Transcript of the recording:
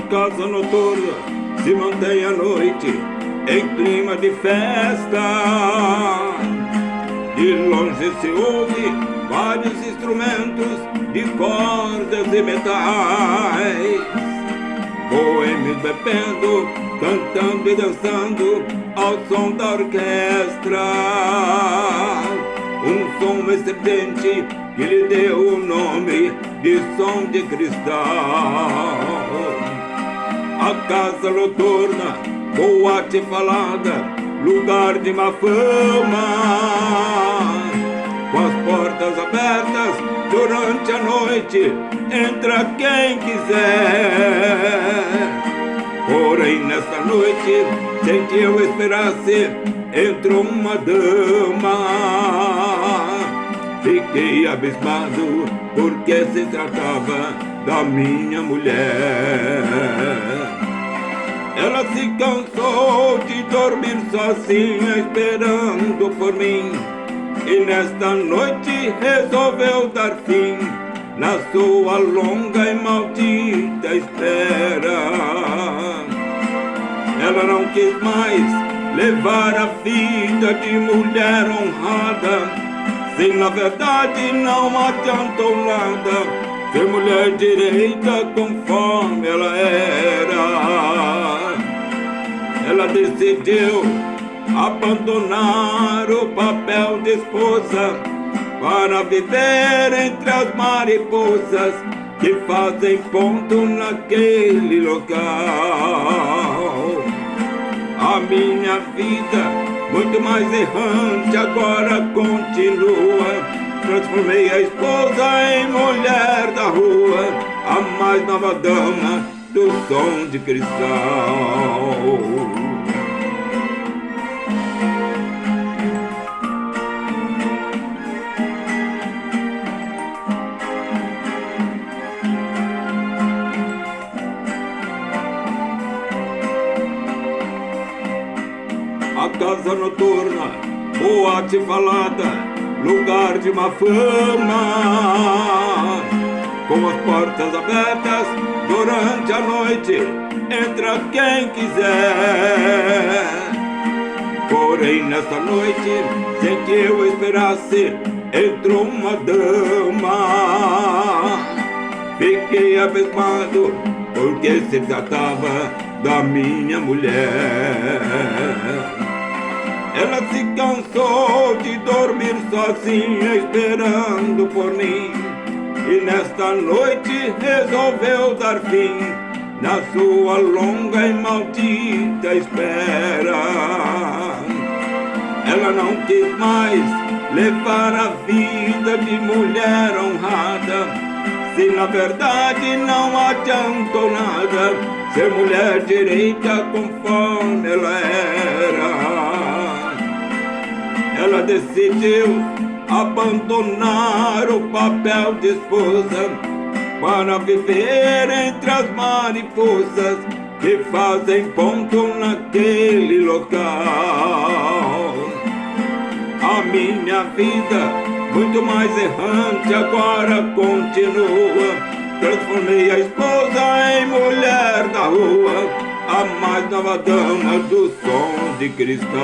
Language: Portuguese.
casa noturna se mantém à noite em clima de festa. De longe se ouve vários instrumentos de cordas e metais, boêmios bebendo, cantando e dançando ao som da orquestra. Um som estridente que lhe deu o nome de som de cristal. A casa noturna, boate falada, lugar de má fama, com as portas abertas durante a noite, entra quem quiser. Porém nessa noite, sem que eu esperasse, entrou uma dama. Fiquei abismado, porque se tratava da minha mulher. Ela se cansou de dormir sozinha esperando por mim, e nesta noite resolveu dar fim na sua longa e maldita espera. Ela não quis mais levar a vida de mulher honrada, se na verdade não adiantou nada ser mulher direita conforme ela era. Ela decidiu abandonar o papel de esposa para viver entre as mariposas que fazem ponto naquele local. A minha vida, muito mais errante, agora continua. Transformei a esposa em mulher da rua, a mais nova dama do som de cristal. A casa noturna, boate falada, lugar de má fama, com as portas abertas durante a noite, entra quem quiser. Porém nessa noite, sem que eu esperasse, entrou uma dama. Fiquei abismado, porque se tratava da minha mulher. Ela se cansou de dormir sozinha esperando por mim, e nesta noite resolveu dar fim na sua longa e maldita espera. Ela não quis mais levar a vida de mulher honrada, se na verdade não adiantou nada ser mulher direita conforme ela era. Ela decidiu abandonar o papel de esposa para viver entre as mariposas que fazem ponto naquele local. A minha vida, muito mais errante, agora continua. Transformei a esposa em mulher da rua, a mais nova dama do som de cristal.